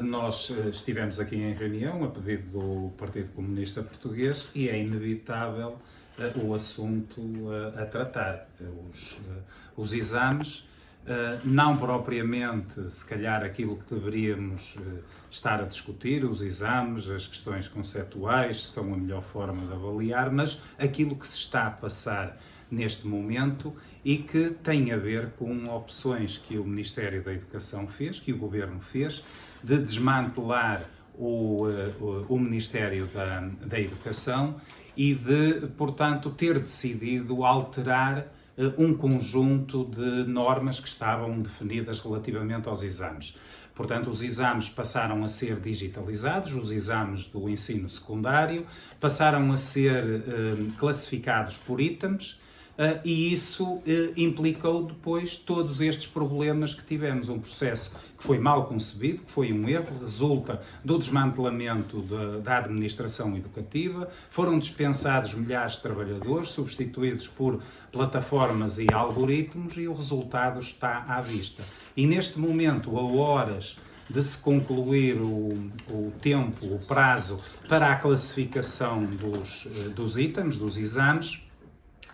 Nós estivemos aqui em reunião a pedido do Partido Comunista Português e é inevitável o assunto a tratar. Os exames, não propriamente, se calhar, aquilo que deveríamos estar a discutir, os exames, as questões conceptuais, se são a melhor forma de avaliar, mas aquilo que se está a passar neste momento e que tem a ver com opções que o Ministério da Educação fez, que o Governo fez, de desmantelar o Ministério da Educação e de, portanto, ter decidido alterar um conjunto de normas que estavam definidas relativamente aos exames. Portanto, os exames passaram a ser digitalizados, os exames do ensino secundário passaram a ser classificados por itens, e isso implicou depois todos estes problemas que tivemos. Um processo que foi mal concebido, que foi um erro, resulta do desmantelamento da administração educativa, foram dispensados milhares de trabalhadores, substituídos por plataformas e algoritmos, e o resultado está à vista. E neste momento, a horas de se concluir o tempo, o prazo para a classificação dos itens, dos exames,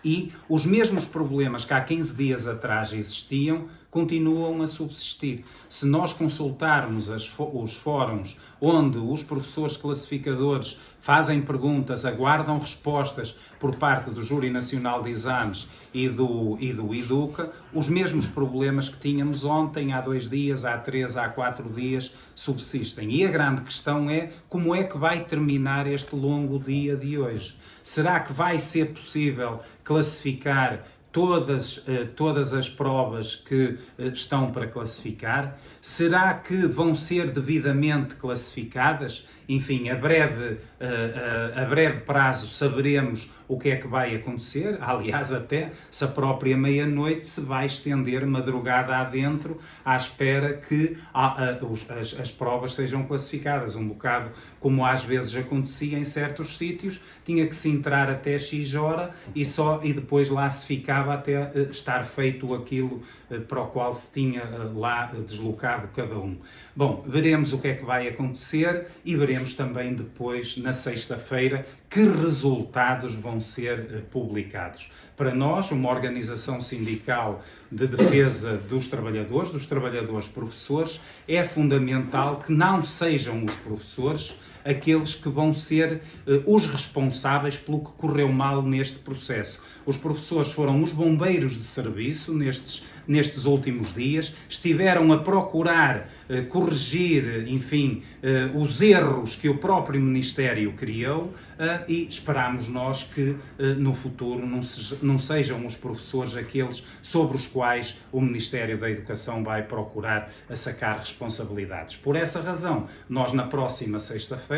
e os mesmos problemas que há 15 dias atrás existiam continuam a subsistir. Se nós consultarmos os fóruns onde os professores classificadores fazem perguntas, aguardam respostas por parte do Júri Nacional de Exames e do EDUCA, os mesmos problemas que tínhamos ontem, há 2 dias, há 3, há 4 dias, subsistem. E a grande questão é como é que vai terminar este longo dia de hoje. Será que vai ser possível classificar todas as provas que estão para classificar? Será que vão ser devidamente classificadas? Enfim, a breve prazo saberemos o que é que vai acontecer. Aliás, até se a própria meia-noite se vai estender madrugada adentro à espera que as provas sejam classificadas. Um bocado como às vezes acontecia em certos sítios, tinha que se entrar até X hora e depois lá se ficava até estar feito aquilo para o qual se tinha lá deslocado cada um. Bom, veremos o que é que vai acontecer e veremos também depois, na sexta-feira, que resultados vão ser publicados. Para nós, uma organização sindical de defesa dos trabalhadores professores, é fundamental que não sejam os professores aqueles que vão ser os responsáveis pelo que correu mal neste processo. Os professores foram os bombeiros de serviço nestes últimos dias, estiveram a procurar corrigir, enfim, os erros que o próprio Ministério criou, e esperamos nós que no futuro não sejam os professores aqueles sobre os quais o Ministério da Educação vai procurar sacar responsabilidades. Por essa razão, nós na próxima sexta-feira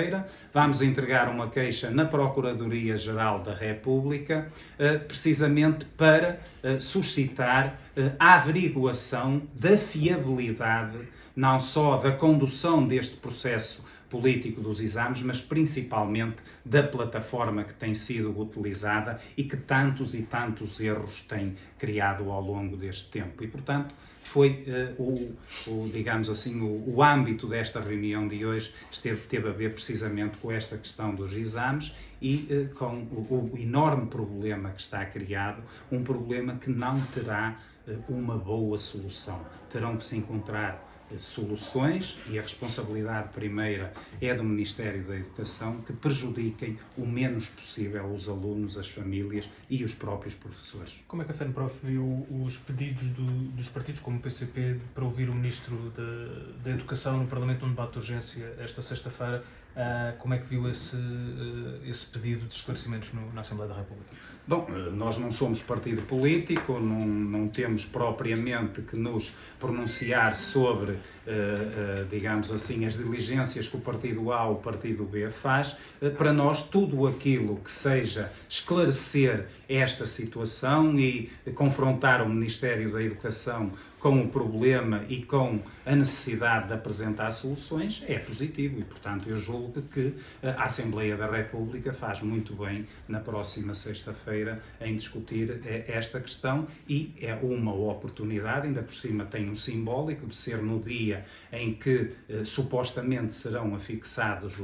vamos entregar uma queixa na Procuradoria-Geral da República, precisamente para suscitar a averiguação da fiabilidade, não só da condução deste processo político dos exames, mas principalmente da plataforma que tem sido utilizada e que tantos e tantos erros tem criado ao longo deste tempo. E, portanto, foi digamos assim, o âmbito desta reunião de hoje teve a ver precisamente com esta questão dos exames e com o enorme problema que está criado, um problema que não terá uma boa solução. Terão que se encontrar soluções, e a responsabilidade primeira é do Ministério da Educação, que prejudiquem o menos possível os alunos, as famílias e os próprios professores. Como é que a FENPROF viu os pedidos dos partidos como o PCP para ouvir o Ministro da Educação no Parlamento num debate de urgência esta sexta-feira? Como é que viu esse pedido de esclarecimentos na Assembleia da República? Bom, nós não somos partido político, não temos propriamente que nos pronunciar sobre, digamos assim, as diligências que o partido A ou o partido B faz. Para nós, tudo aquilo que seja esclarecer esta situação e confrontar o Ministério da Educação com o problema e com a necessidade de apresentar soluções, é positivo e, portanto, eu julgo que a Assembleia da República faz muito bem na próxima sexta-feira em discutir esta questão e é uma oportunidade, ainda por cima tem um simbólico de ser no dia em que supostamente serão afixados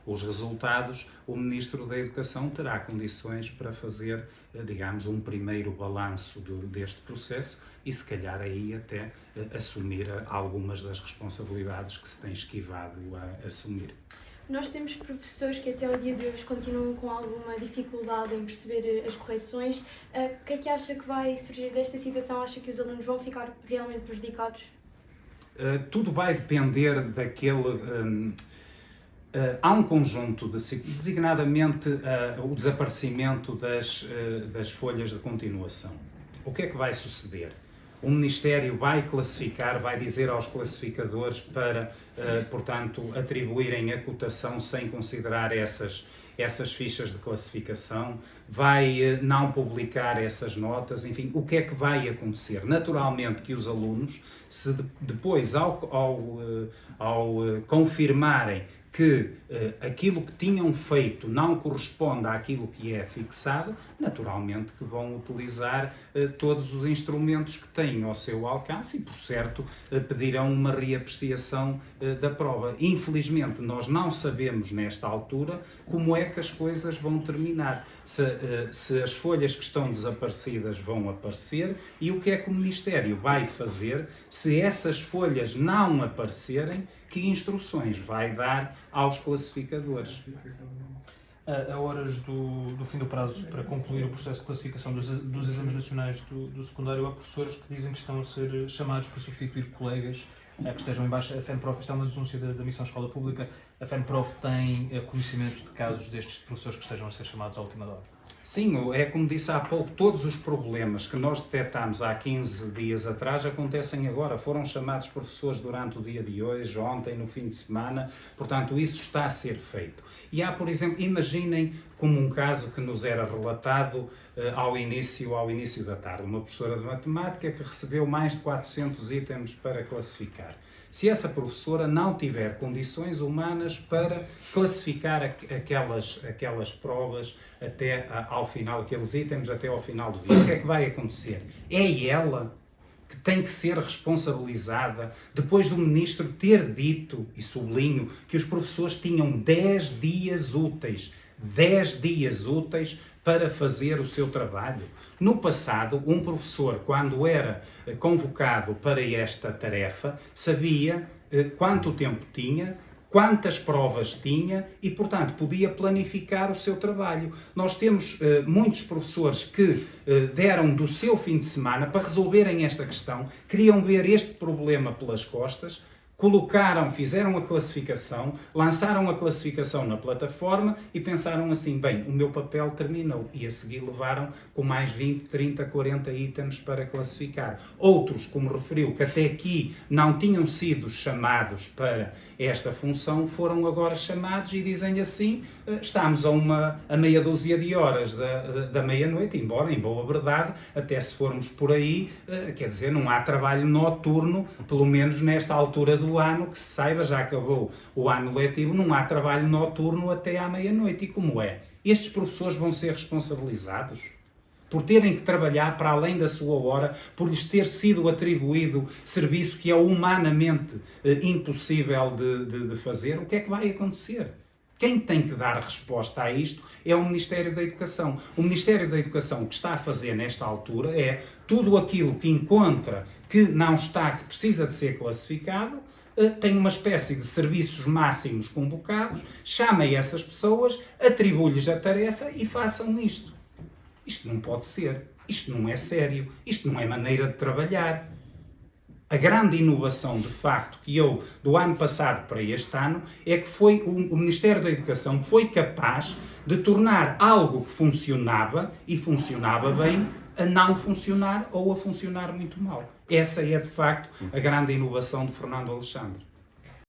os resultados, o Ministro da Educação terá condições para fazer, digamos, um primeiro balanço deste processo e, se calhar, aí até assumir algumas das responsabilidades que se tem esquivado a assumir. Nós temos professores que até o dia de hoje continuam com alguma dificuldade em perceber as correções. O que é que acha que vai surgir desta situação? Acha que os alunos vão ficar realmente prejudicados? Tudo vai depender daquele... há um conjunto, designadamente o desaparecimento das folhas de continuação. O que é que vai suceder? O Ministério vai classificar, vai dizer aos classificadores para, portanto, atribuírem a cotação sem considerar essas fichas de classificação, vai não publicar essas notas, enfim, o que é que vai acontecer? Naturalmente que os alunos, se depois, ao confirmarem que aquilo que tinham feito não corresponde àquilo que é fixado, naturalmente que vão utilizar todos os instrumentos que têm ao seu alcance e, por certo, pedirão uma reapreciação da prova. Infelizmente, nós não sabemos nesta altura como é que as coisas vão terminar, se as folhas que estão desaparecidas vão aparecer e o que é que o Ministério vai fazer se essas folhas não aparecerem, que instruções vai dar aos classificadores. A horas do fim do prazo para concluir o processo de classificação dos exames nacionais do secundário, há professores que dizem que estão a ser chamados para substituir colegas que estejam em baixa. A FENPROF, está uma denúncia da Missão Escola Pública, a FENPROF tem conhecimento de casos destes professores que estejam a ser chamados à última hora? Sim, é como disse há pouco, todos os problemas que nós detectámos há 15 dias atrás acontecem agora. Foram chamados professores durante o dia de hoje, ontem, no fim de semana, portanto isso está a ser feito. E há, por exemplo, imaginem como um caso que nos era relatado ao início da tarde, uma professora de matemática que recebeu mais de 400 itens para classificar. Se essa professora não tiver condições humanas para classificar aquelas provas até ao final, aqueles itens até ao final do dia, o que é que vai acontecer? É ela que tem que ser responsabilizada depois do Ministro ter dito, e sublinho, que os professores tinham 10 dias úteis. 10 dias úteis para fazer o seu trabalho. No passado, um professor, quando era convocado para esta tarefa, sabia quanto tempo tinha, quantas provas tinha e, portanto, podia planificar o seu trabalho. Nós temos muitos professores que deram do seu fim de semana para resolverem esta questão, queriam ver este problema pelas costas, fizeram a classificação, lançaram a classificação na plataforma e pensaram assim, bem, o meu papel terminou, e a seguir levaram com mais 20, 30, 40 itens para classificar. Outros, como referiu, que até aqui não tinham sido chamados para esta função, foram agora chamados e dizem assim, estamos a meia dúzia de horas da meia-noite, embora, em boa verdade, até se formos por aí, quer dizer, não há trabalho noturno, pelo menos nesta altura do ano, que se saiba, já acabou o ano letivo, não há trabalho noturno até à meia-noite. E como é? Estes professores vão ser responsabilizados por terem que trabalhar para além da sua hora, por lhes ter sido atribuído serviço que é humanamente impossível de fazer? O que é que vai acontecer? Quem tem que dar resposta a isto é o Ministério da Educação. O Ministério da Educação, o que está a fazer nesta altura é tudo aquilo que encontra que não está, que precisa de ser classificado, tem uma espécie de serviços máximos convocados, chama essas pessoas, atribui-lhes a tarefa e façam isto. Isto não pode ser, isto não é sério, isto não é maneira de trabalhar. A grande inovação, de facto, que eu, do ano passado para este ano, é que foi o Ministério da Educação foi capaz de tornar algo que funcionava, e funcionava bem, a não funcionar ou a funcionar muito mal. Essa é, de facto, a grande inovação de Fernando Alexandre.